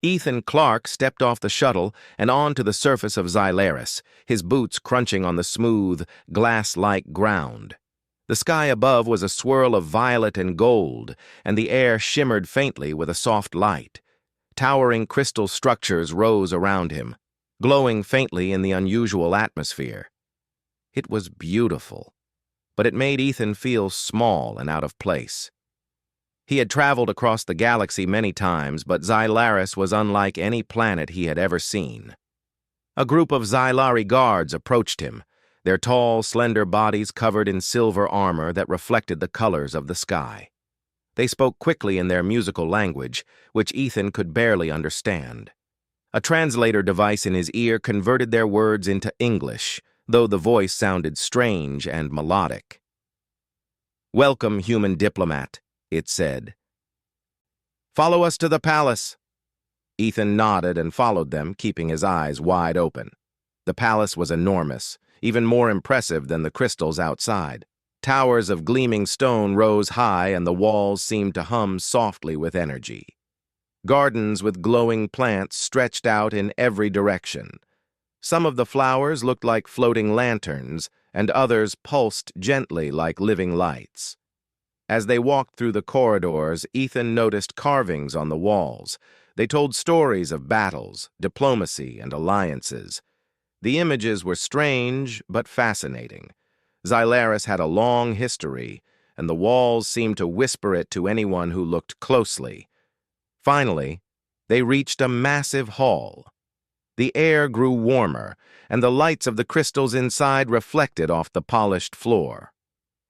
Ethan Clark stepped off the shuttle and onto the surface of Xylaris, his boots crunching on the smooth, glass-like ground. The sky above was a swirl of violet and gold, and the air shimmered faintly with a soft light. Towering crystal structures rose around him, glowing faintly in the unusual atmosphere. It was beautiful, but it made Ethan feel small and out of place. He had traveled across the galaxy many times, but Xylaris was unlike any planet he had ever seen. A group of Xylari guards approached him, their tall, slender bodies covered in silver armor that reflected the colors of the sky. They spoke quickly in their musical language, which Ethan could barely understand. A translator device in his ear converted their words into English, though the voice sounded strange and melodic. "Welcome, human diplomat," it said. "Follow us to the palace." Ethan nodded and followed them, keeping his eyes wide open. The palace was enormous, even more impressive than the crystals outside. Towers of gleaming stone rose high, and the walls seemed to hum softly with energy. Gardens with glowing plants stretched out in every direction. Some of the flowers looked like floating lanterns, and others pulsed gently like living lights. As they walked through the corridors, Ethan noticed carvings on the walls. They told stories of battles, diplomacy, and alliances. The images were strange but fascinating. Xylaris had a long history, and the walls seemed to whisper it to anyone who looked closely. Finally, they reached a massive hall. The air grew warmer, and the lights of the crystals inside reflected off the polished floor.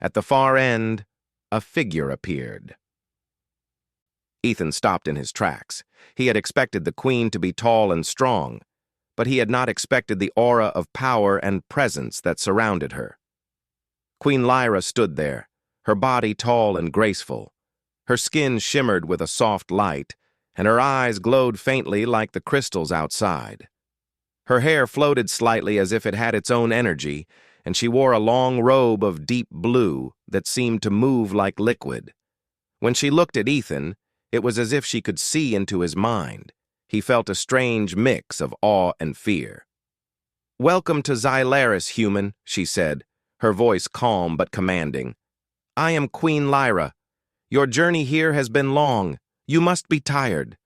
At the far end, a figure appeared. Ethan stopped in his tracks. He had expected the queen to be tall and strong, but he had not expected the aura of power and presence that surrounded her. Queen Lyra stood there, her body tall and graceful. Her skin shimmered with a soft light, and her eyes glowed faintly like the crystals outside. Her hair floated slightly as if it had its own energy, and she wore a long robe of deep blue that seemed to move like liquid. When she looked at Ethan, it was as if she could see into his mind. He felt a strange mix of awe and fear. "Welcome to Xylaris, human," she said, her voice calm but commanding. "I am Queen Lyra. Your journey here has been long. You must be tired."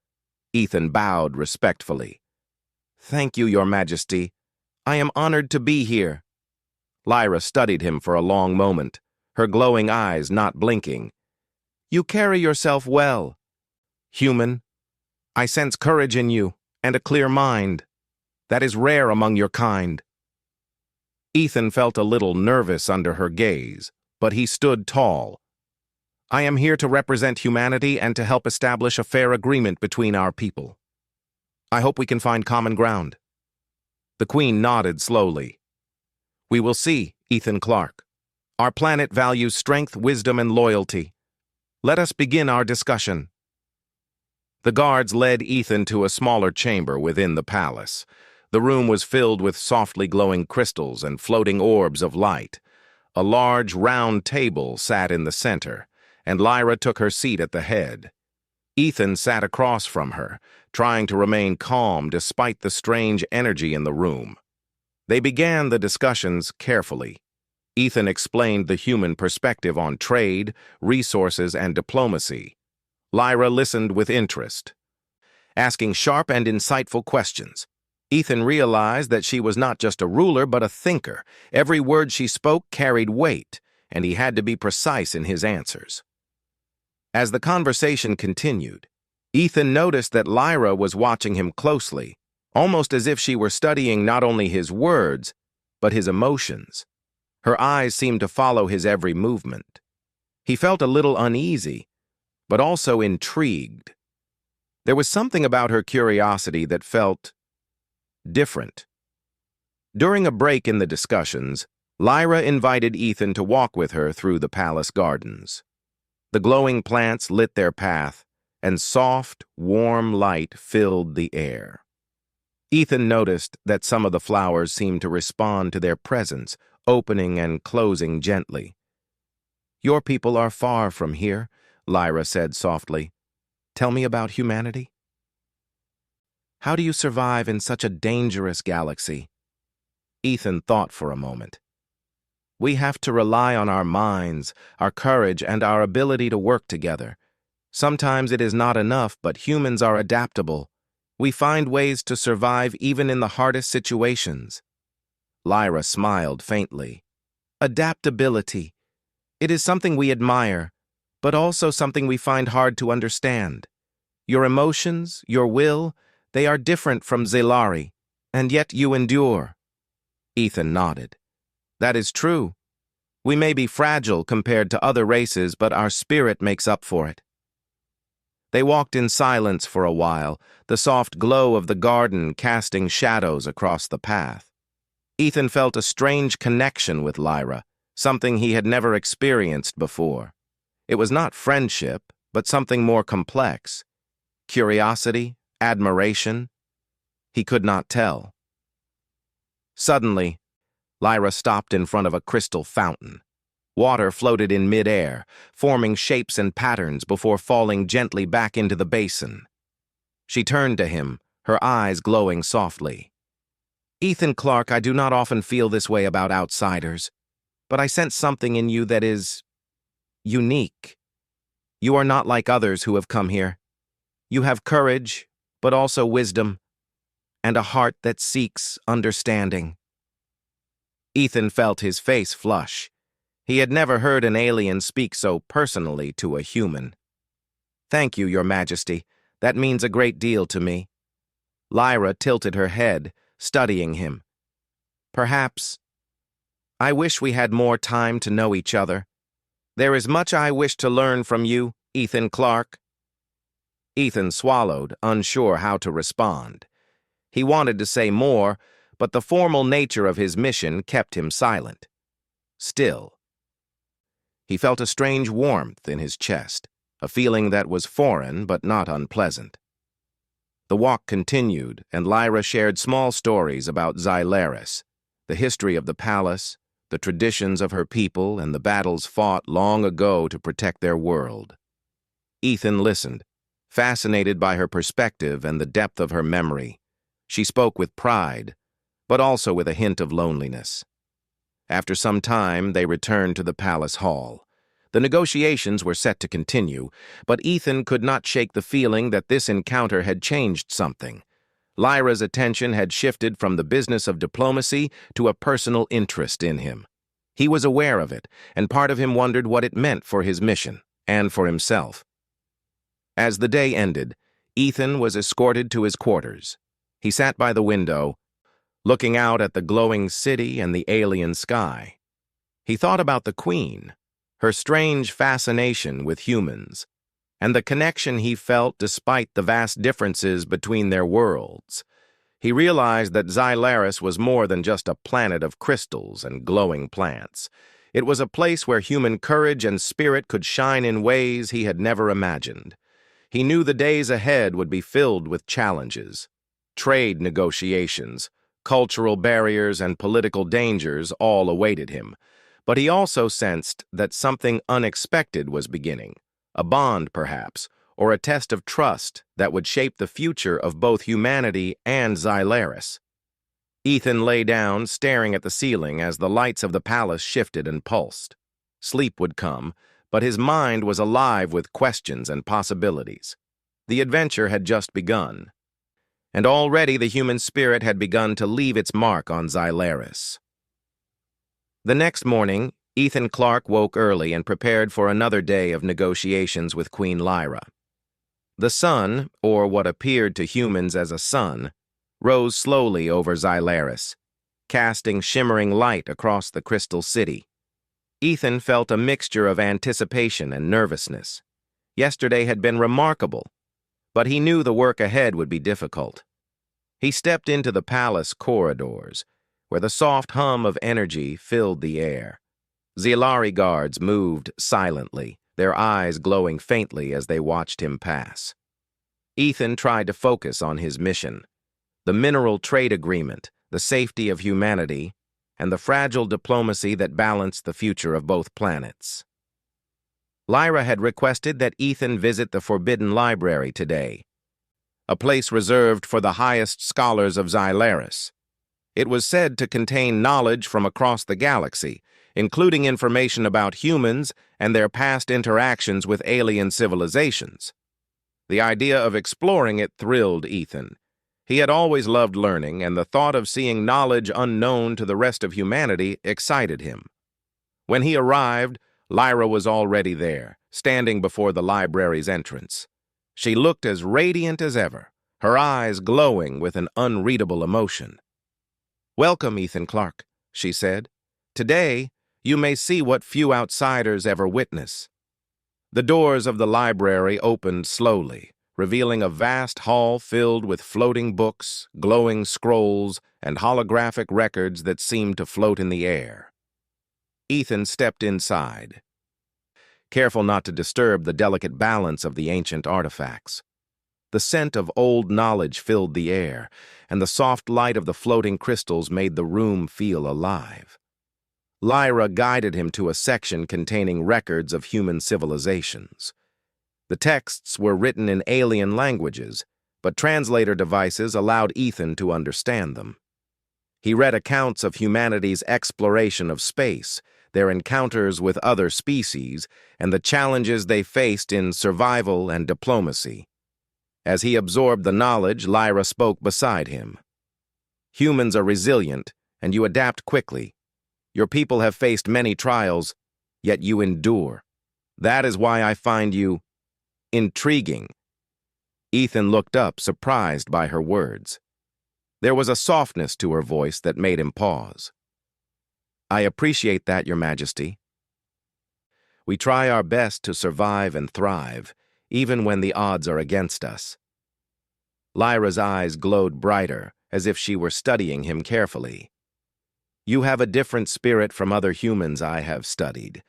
Ethan bowed respectfully. "Thank you, Your Majesty. I am honored to be here." Lyra studied him for a long moment, her glowing eyes not blinking. "You carry yourself well. Human, I sense courage in you and a clear mind. That is rare among your kind." Ethan felt a little nervous under her gaze, but he stood tall. "I am here to represent humanity and to help establish a fair agreement between our people. I hope we can find common ground." The Queen nodded slowly. "We will see, Ethan Clark. Our planet values strength, wisdom, and loyalty. Let us begin our discussion." The guards led Ethan to a smaller chamber within the palace. The room was filled with softly glowing crystals and floating orbs of light. A large, round table sat in the center, and Lyra took her seat at the head. Ethan sat across from her, trying to remain calm despite the strange energy in the room. They began the discussions carefully. Ethan explained the human perspective on trade, resources, and diplomacy. Lyra listened with interest, asking sharp and insightful questions. Ethan realized that she was not just a ruler but a thinker. Every word she spoke carried weight, and he had to be precise in his answers. As the conversation continued, Ethan noticed that Lyra was watching him closely, almost as if she were studying not only his words, but his emotions. Her eyes seemed to follow his every movement. He felt a little uneasy, but also intrigued. There was something about her curiosity that felt different. During a break in the discussions, Lyra invited Ethan to walk with her through the palace gardens. The glowing plants lit their path, and soft, warm light filled the air. Ethan noticed that some of the flowers seemed to respond to their presence, opening and closing gently. "Your people are far from here," Lyra said softly. "Tell me about humanity." How do you survive in such a dangerous galaxy? Ethan thought for a moment. We have to rely on our minds, our courage, and our ability to work together. Sometimes it is not enough, but humans are adaptable. We find ways to survive even in the hardest situations. Lyra smiled faintly. Adaptability. It is something we admire, but also something we find hard to understand. Your emotions, your will, they are different from Zelari, and yet you endure. Ethan nodded. That is true. We may be fragile compared to other races, but our spirit makes up for it. They walked in silence for a while, the soft glow of the garden casting shadows across the path. Ethan felt a strange connection with Lyra, something he had never experienced before. It was not friendship, but something more complex. Curiosity, admiration. He could not tell. Suddenly, Lyra stopped in front of a crystal fountain. Water floated in mid-air, forming shapes and patterns before falling gently back into the basin. She turned to him, her eyes glowing softly. Ethan Clark, I do not often feel this way about outsiders, but I sense something in you that is unique. You are not like others who have come here. You have courage, but also wisdom, and a heart that seeks understanding. Ethan felt his face flush. He had never heard an alien speak so personally to a human. Thank you, Your Majesty. That means a great deal to me. Lyra tilted her head, studying him. Perhaps. I wish we had more time to know each other. There is much I wish to learn from you, Ethan Clark. Ethan swallowed, unsure how to respond. He wanted to say more, but the formal nature of his mission kept him silent. Still, he felt a strange warmth in his chest, a feeling that was foreign but not unpleasant. The walk continued, and Lyra shared small stories about Xylaris, the history of the palace, the traditions of her people, and the battles fought long ago to protect their world. Ethan listened, fascinated by her perspective and the depth of her memory. She spoke with pride, but also with a hint of loneliness. After some time, they returned to the palace hall. The negotiations were set to continue, but Ethan could not shake the feeling that this encounter had changed something. Lyra's attention had shifted from the business of diplomacy to a personal interest in him. He was aware of it, and part of him wondered what it meant for his mission, and for himself. As the day ended, Ethan was escorted to his quarters. He sat by the window, looking out at the glowing city and the alien sky. He thought about the Queen, her strange fascination with humans, and the connection he felt despite the vast differences between their worlds. He realized that Xylaris was more than just a planet of crystals and glowing plants. It was a place where human courage and spirit could shine in ways he had never imagined. He knew the days ahead would be filled with challenges. Trade negotiations, cultural barriers, and political dangers all awaited him. But he also sensed that something unexpected was beginning, a bond perhaps, or a test of trust that would shape the future of both humanity and Xylaris. Ethan lay down, staring at the ceiling as the lights of the palace shifted and pulsed. Sleep would come, but his mind was alive with questions and possibilities. The adventure had just begun, and already the human spirit had begun to leave its mark on Xylaris. The next morning, Ethan Clark woke early and prepared for another day of negotiations with Queen Lyra. The sun, or what appeared to humans as a sun, rose slowly over Xylaris, casting shimmering light across the crystal city. Ethan felt a mixture of anticipation and nervousness. Yesterday had been remarkable, but he knew the work ahead would be difficult. He stepped into the palace corridors, where the soft hum of energy filled the air. Zelari guards moved silently, their eyes glowing faintly as they watched him pass. Ethan tried to focus on his mission: the mineral trade agreement, the safety of humanity, and the fragile diplomacy that balanced the future of both planets. Lyra had requested that Ethan visit the Forbidden Library today. a place reserved for the highest scholars of Xylaris. It was said to contain knowledge from across the galaxy, including information about humans and their past interactions with alien civilizations. The idea of exploring it thrilled Ethan. He had always loved learning, and the thought of seeing knowledge unknown to the rest of humanity excited him. When he arrived, Lyra was already there, standing before the library's entrance. She looked as radiant as ever, her eyes glowing with an unreadable emotion. "Welcome, Ethan Clark," she said. "Today, you may see what few outsiders ever witness." The doors of the library opened slowly, revealing a vast hall filled with floating books, glowing scrolls, and holographic records that seemed to float in the air. Ethan stepped inside, careful not to disturb the delicate balance of the ancient artifacts. The scent of old knowledge filled the air, and the soft light of the floating crystals made the room feel alive. Lyra guided him to a section containing records of human civilizations. The texts were written in alien languages, but translator devices allowed Ethan to understand them. He read accounts of humanity's exploration of space, their encounters with other species, and the challenges they faced in survival and diplomacy. As he absorbed the knowledge, Lyra spoke beside him. "Humans are resilient, and you adapt quickly. Your people have faced many trials, yet you endure. That is why I find you intriguing." Ethan looked up, surprised by her words. There was a softness to her voice that made him pause. "I appreciate that, Your Majesty. We try our best to survive and thrive, even when the odds are against us." Lyra's eyes glowed brighter, as if she were studying him carefully. "You have a different spirit from other humans I have studied.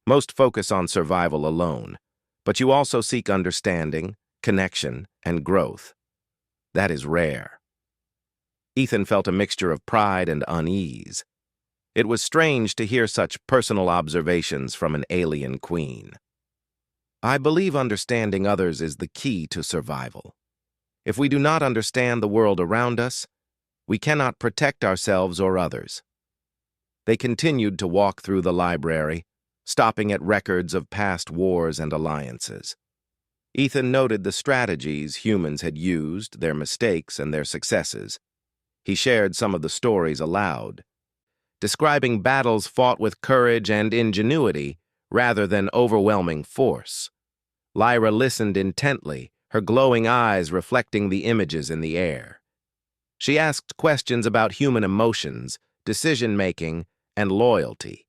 Most focus on survival alone, but you also seek understanding, connection, and growth. That is rare." Ethan felt a mixture of pride and unease. It was strange to hear such personal observations from an alien queen. "I believe understanding others is the key to survival. If we do not understand the world around us, we cannot protect ourselves or others." They continued to walk through the library, stopping at records of past wars and alliances. Ethan noted the strategies humans had used, their mistakes, and their successes. He shared some of the stories aloud, describing battles fought with courage and ingenuity rather than overwhelming force. Lyra listened intently, her glowing eyes reflecting the images in the air. She asked questions about human emotions, decision-making, and loyalty.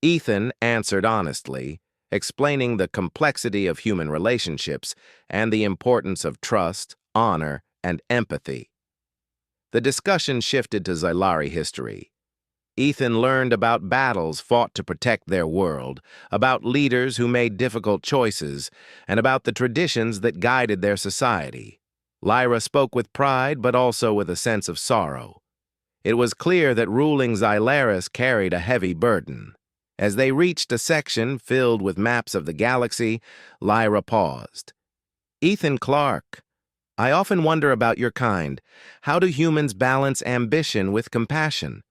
Ethan answered honestly, explaining the complexity of human relationships and the importance of trust, honor, and empathy. The discussion shifted to Xylari history. Ethan learned about battles fought to protect their world, about leaders who made difficult choices, and about the traditions that guided their society. Lyra spoke with pride, but also with a sense of sorrow. It was clear that ruling Xylaris carried a heavy burden. As they reached a section filled with maps of the galaxy, Lyra paused. "Ethan Clark, I often wonder about your kind. How do humans balance ambition with compassion?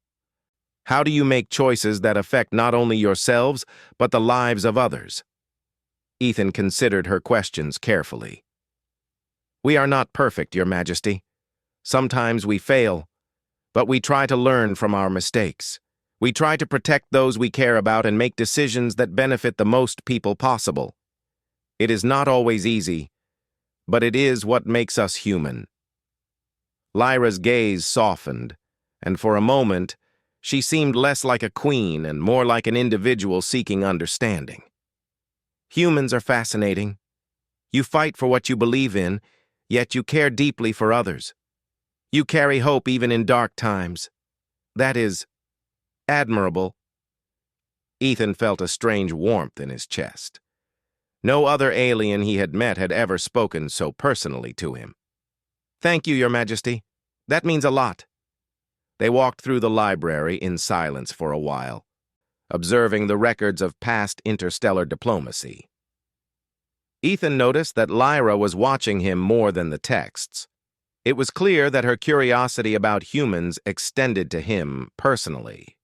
How do you make choices that affect not only yourselves, but the lives of others?" Ethan considered her questions carefully. "We are not perfect, Your Majesty. Sometimes we fail, but we try to learn from our mistakes. We try to protect those we care about and make decisions that benefit the most people possible. It is not always easy, but it is what makes us human." Lyra's gaze softened, and for a moment, she seemed less like a queen and more like an individual seeking understanding. "Humans are fascinating. You fight for what you believe in, yet you care deeply for others. You carry hope even in dark times. That is admirable." Ethan felt a strange warmth in his chest. No other alien he had met had ever spoken so personally to him. "Thank you, Your Majesty. That means a lot." They walked through the library in silence for a while, observing the records of past interstellar diplomacy. Ethan noticed that Lyra was watching him more than the texts. It was clear that her curiosity about humans extended to him personally.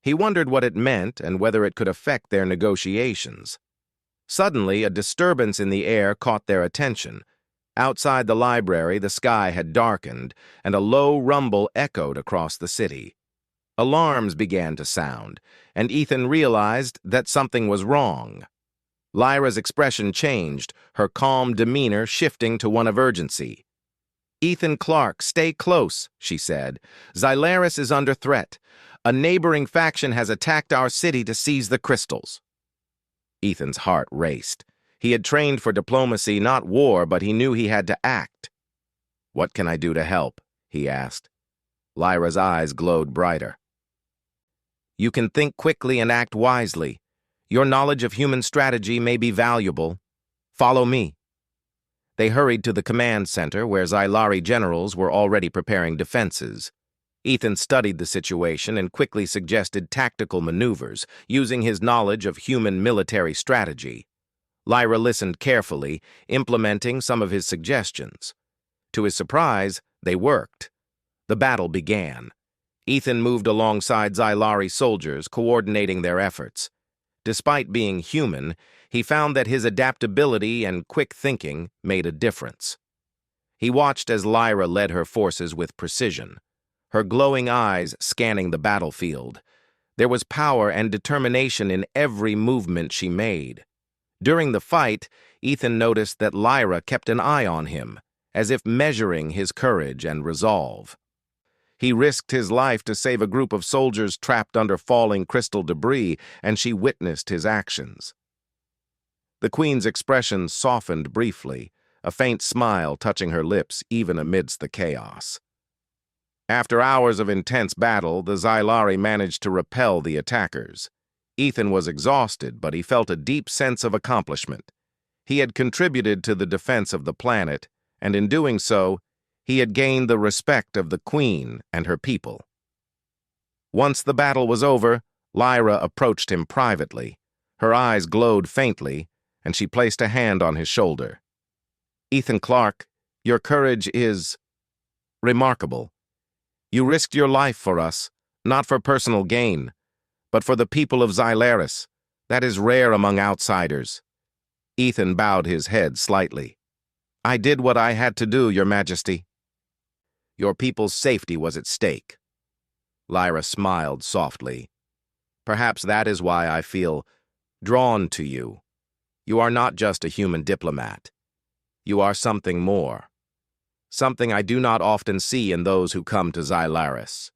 He wondered what it meant and whether it could affect their negotiations. Suddenly, a disturbance in the air caught their attention. Outside the library, the sky had darkened, and a low rumble echoed across the city. Alarms began to sound, and Ethan realized that something was wrong. Lyra's expression changed, her calm demeanor shifting to one of urgency. "Ethan Clark, stay close," she said. "Xylaris is under threat. A neighboring faction has attacked our city to seize the crystals." Ethan's heart raced. He had trained for diplomacy, not war, but he knew he had to act. "What can I do to help?" he asked. Lyra's eyes glowed brighter. "You can think quickly and act wisely. Your knowledge of human strategy may be valuable. Follow me." They hurried to the command center, where Xylari generals were already preparing defenses. Ethan studied the situation and quickly suggested tactical maneuvers, using his knowledge of human military strategy. Lyra listened carefully, implementing some of his suggestions. To his surprise, they worked. The battle began. Ethan moved alongside Xylari soldiers, coordinating their efforts. Despite being human, he found that his adaptability and quick thinking made a difference. He watched as Lyra led her forces with precision, her glowing eyes scanning the battlefield. There was power and determination in every movement she made. During the fight, Ethan noticed that Lyra kept an eye on him, as if measuring his courage and resolve. He risked his life to save a group of soldiers trapped under falling crystal debris, and she witnessed his actions. The Queen's expression softened briefly, a faint smile touching her lips even amidst the chaos. After hours of intense battle, the Xylari managed to repel the attackers. Ethan was exhausted, but he felt a deep sense of accomplishment. He had contributed to the defense of the planet, and in doing so, he had gained the respect of the Queen and her people. Once the battle was over, Lyra approached him privately. Her eyes glowed faintly, and she placed a hand on his shoulder. "Ethan Clark, your courage is remarkable. You risked your life for us, not for personal gain, but for the people of Xylaris. That is rare among outsiders." Ethan bowed his head slightly. "I did what I had to do, Your Majesty." "Your people's safety was at stake." Lyra smiled softly. "Perhaps that is why I feel drawn to you. You are not just a human diplomat. You are something more. Something I do not often see in those who come to Xylaris."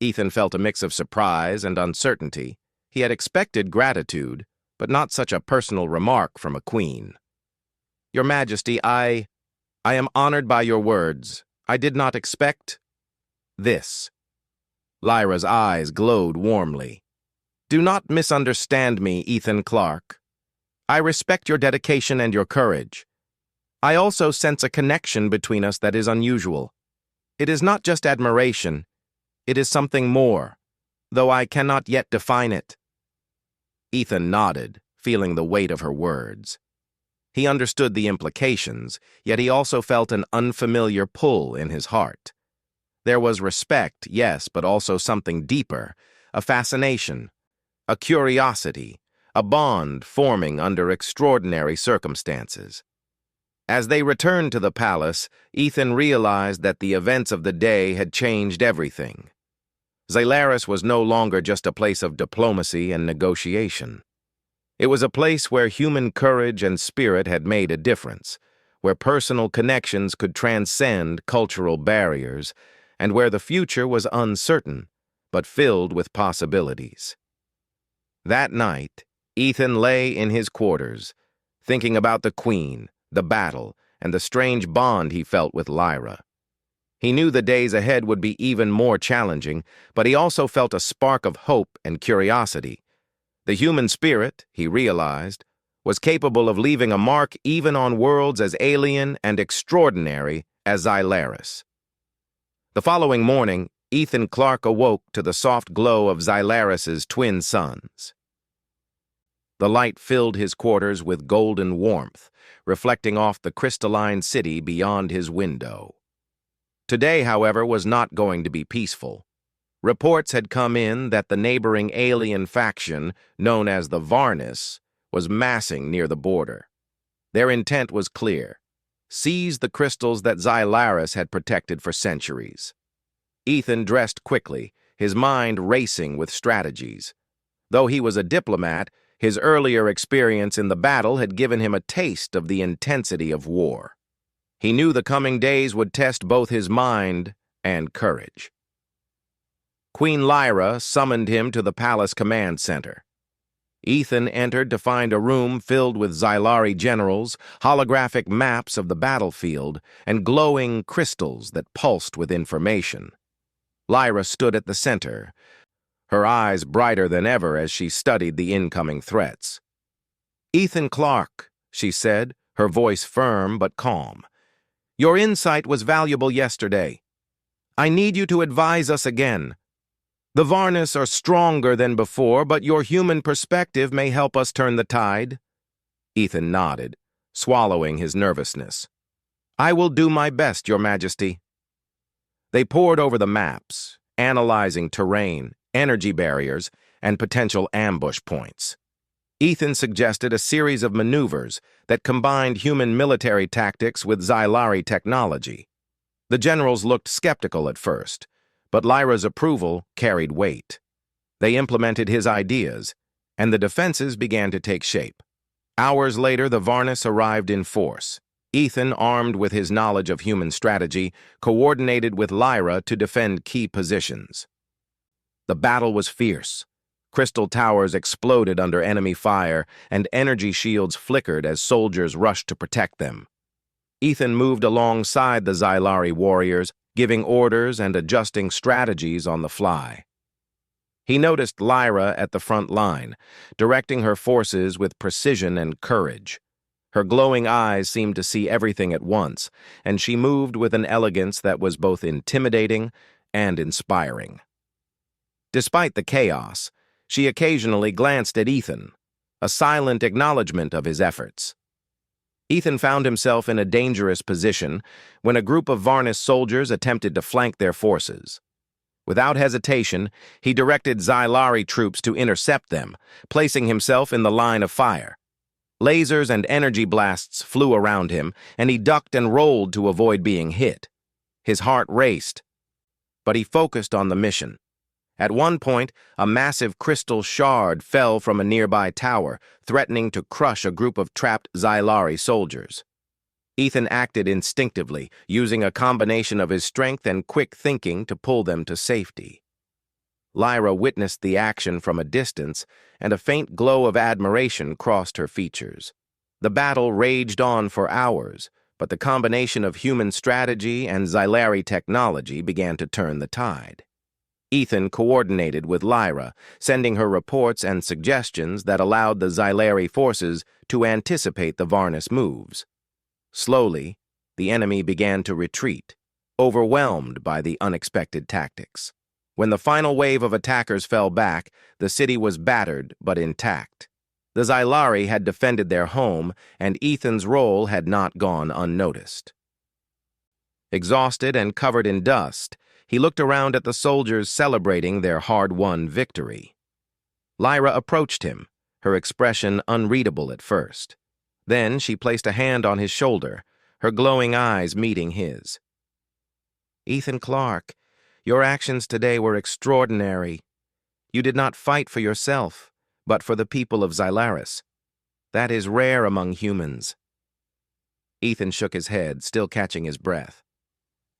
Ethan felt a mix of surprise and uncertainty. He had expected gratitude, but not such a personal remark from a queen. "Your Majesty, I am honored by your words. I did not expect this." Lyra's eyes glowed warmly. "Do not misunderstand me, Ethan Clark. I respect your dedication and your courage. I also sense a connection between us that is unusual. It is not just admiration. It is something more, though I cannot yet define it." Ethan nodded, feeling the weight of her words. He understood the implications, yet he also felt an unfamiliar pull in his heart. There was respect, yes, but also something deeper, a fascination, a curiosity, a bond forming under extraordinary circumstances. As they returned to the palace, Ethan realized that the events of the day had changed everything. Xylaris was no longer just a place of diplomacy and negotiation. It was a place where human courage and spirit had made a difference, where personal connections could transcend cultural barriers, and where the future was uncertain, but filled with possibilities. That night, Ethan lay in his quarters, thinking about the Queen, the battle, and the strange bond he felt with Lyra. He knew the days ahead would be even more challenging, but he also felt a spark of hope and curiosity. The human spirit, he realized, was capable of leaving a mark even on worlds as alien and extraordinary as Xylaris. The following morning, Ethan Clark awoke to the soft glow of Xylaris's twin suns. The light filled his quarters with golden warmth, reflecting off the crystalline city beyond his window. Today, however, was not going to be peaceful. Reports had come in that the neighboring alien faction, known as the Varnis, was massing near the border. Their intent was clear: seize the crystals that Xylaris had protected for centuries. Ethan dressed quickly, his mind racing with strategies. Though he was a diplomat, his earlier experience in the battle had given him a taste of the intensity of war. He knew the coming days would test both his mind and courage. Queen Lyra summoned him to the palace command center. Ethan entered to find a room filled with Xylari generals, holographic maps of the battlefield, and glowing crystals that pulsed with information. Lyra stood at the center, her eyes brighter than ever as she studied the incoming threats. "Ethan Clark," she said, her voice firm but calm. "Your insight was valuable yesterday. I need you to advise us again. The Varnis are stronger than before, but your human perspective may help us turn the tide." Ethan nodded, swallowing his nervousness. "I will do my best, Your Majesty." They pored over the maps, analyzing terrain, energy barriers, and potential ambush points. Ethan suggested a series of maneuvers that combined human military tactics with Xylari technology. The generals looked skeptical at first, but Lyra's approval carried weight. They implemented his ideas, and the defenses began to take shape. Hours later, the Varnis arrived in force. Ethan, armed with his knowledge of human strategy, coordinated with Lyra to defend key positions. The battle was fierce. Crystal towers exploded under enemy fire, and energy shields flickered as soldiers rushed to protect them. Ethan moved alongside the Xylari warriors, giving orders and adjusting strategies on the fly. He noticed Lyra at the front line, directing her forces with precision and courage. Her glowing eyes seemed to see everything at once, and she moved with an elegance that was both intimidating and inspiring. Despite the chaos, she occasionally glanced at Ethan, a silent acknowledgement of his efforts. Ethan found himself in a dangerous position when a group of Varnis soldiers attempted to flank their forces. Without hesitation, he directed Xylari troops to intercept them, placing himself in the line of fire. Lasers and energy blasts flew around him, and he ducked and rolled to avoid being hit. His heart raced, but he focused on the mission. At one point, a massive crystal shard fell from a nearby tower, threatening to crush a group of trapped Xylari soldiers. Ethan acted instinctively, using a combination of his strength and quick thinking to pull them to safety. Lyra witnessed the action from a distance, and a faint glow of admiration crossed her features. The battle raged on for hours, but the combination of human strategy and Xylari technology began to turn the tide. Ethan coordinated with Lyra, sending her reports and suggestions that allowed the Xylari forces to anticipate the Varnis moves. Slowly, the enemy began to retreat, overwhelmed by the unexpected tactics. When the final wave of attackers fell back, the city was battered but intact. The Xylari had defended their home, and Ethan's role had not gone unnoticed. Exhausted and covered in dust, he looked around at the soldiers celebrating their hard-won victory. Lyra approached him, her expression unreadable at first. Then she placed a hand on his shoulder, her glowing eyes meeting his. "Ethan Clark, your actions today were extraordinary. You did not fight for yourself, but for the people of Xylaris. That is rare among humans." Ethan shook his head, still catching his breath.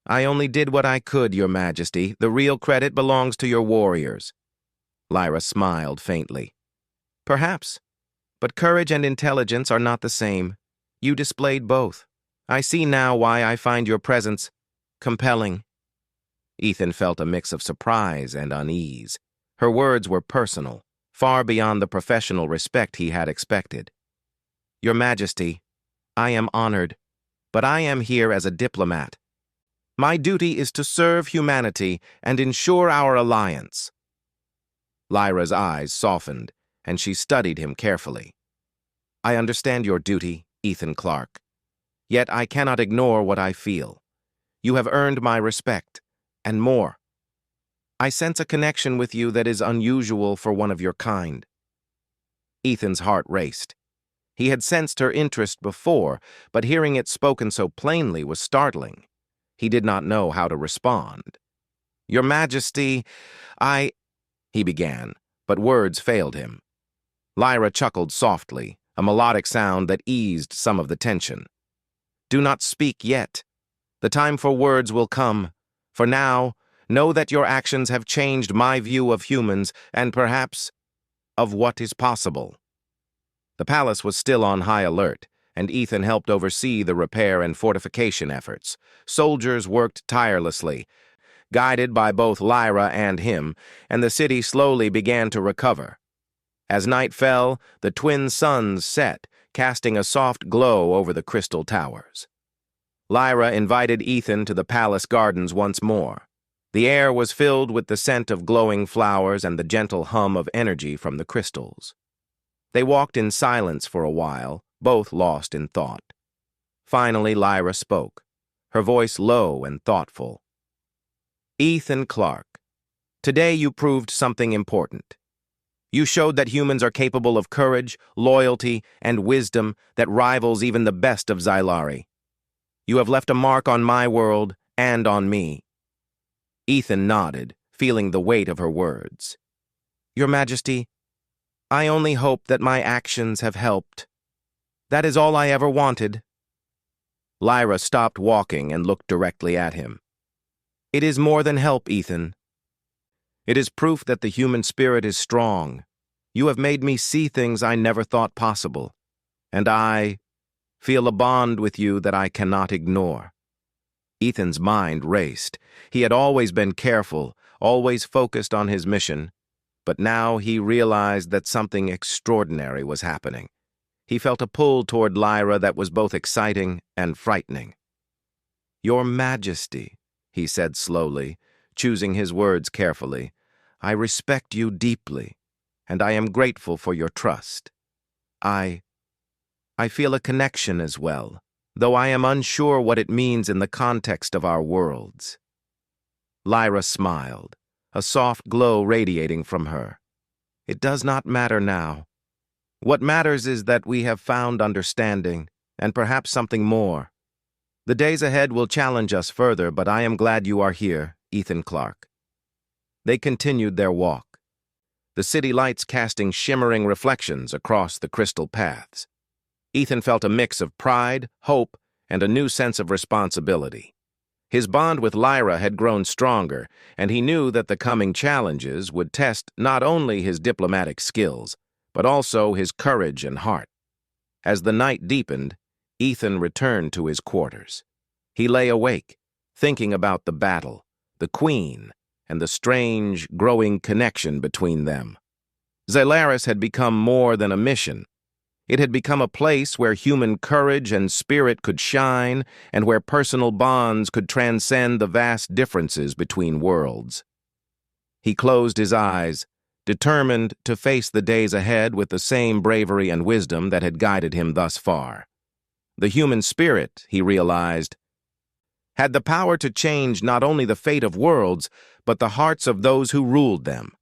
"I only did what I could, Your Majesty. The real credit belongs to your warriors." Lyra smiled faintly. "Perhaps, but courage and intelligence are not the same. You displayed both. I see now why I find your presence compelling." Ethan felt a mix of surprise and unease. Her words were personal, far beyond the professional respect he had expected. "Your Majesty, I am honored, but I am here as a diplomat. My duty is to serve humanity and ensure our alliance." Lyra's eyes softened, and she studied him carefully. "I understand your duty, Ethan Clark. Yet I cannot ignore what I feel. You have earned my respect, and more. I sense a connection with you that is unusual for one of your kind." Ethan's heart raced. He had sensed her interest before, but hearing it spoken so plainly was startling. He did not know how to respond. "Your Majesty, he began, but words failed him. Lyra chuckled softly, a melodic sound that eased some of the tension. "Do not speak yet. The time for words will come. For now, know that your actions have changed my view of humans and perhaps of what is possible." The palace was still on high alert, and Ethan helped oversee the repair and fortification efforts. Soldiers worked tirelessly, guided by both Lyra and him, and the city slowly began to recover. As night fell, the twin suns set, casting a soft glow over the crystal towers. Lyra invited Ethan to the palace gardens once more. The air was filled with the scent of glowing flowers and the gentle hum of energy from the crystals. They walked in silence for a while, both lost in thought. Finally, Lyra spoke, her voice low and thoughtful. "Ethan Clark, today you proved something important. You showed that humans are capable of courage, loyalty, and wisdom that rivals even the best of Xylari. You have left a mark on my world and on me." Ethan nodded, feeling the weight of her words. "Your Majesty, I only hope that my actions have helped. That is all I ever wanted." Lyra stopped walking and looked directly at him. "It is more than help, Ethan. It is proof that the human spirit is strong. You have made me see things I never thought possible, and I feel a bond with you that I cannot ignore." Ethan's mind raced. He had always been careful, always focused on his mission, but now he realized that something extraordinary was happening. He felt a pull toward Lyra that was both exciting and frightening. "Your Majesty," he said slowly, choosing his words carefully, "I respect you deeply, and I am grateful for your trust. I feel a connection as well, though I am unsure what it means in the context of our worlds." Lyra smiled, a soft glow radiating from her. "It does not matter now. What matters is that we have found understanding, and perhaps something more. The days ahead will challenge us further, but I am glad you are here, Ethan Clark." They continued their walk, the city lights casting shimmering reflections across the crystal paths. Ethan felt a mix of pride, hope, and a new sense of responsibility. His bond with Lyra had grown stronger, and he knew that the coming challenges would test not only his diplomatic skills, but also his courage and heart. As the night deepened, Ethan returned to his quarters. He lay awake, thinking about the battle, the Queen, and the strange, growing connection between them. Xylaris had become more than a mission. It had become a place where human courage and spirit could shine, and where personal bonds could transcend the vast differences between worlds. He closed his eyes, determined to face the days ahead with the same bravery and wisdom that had guided him thus far. The human spirit, he realized, had the power to change not only the fate of worlds, but the hearts of those who ruled them.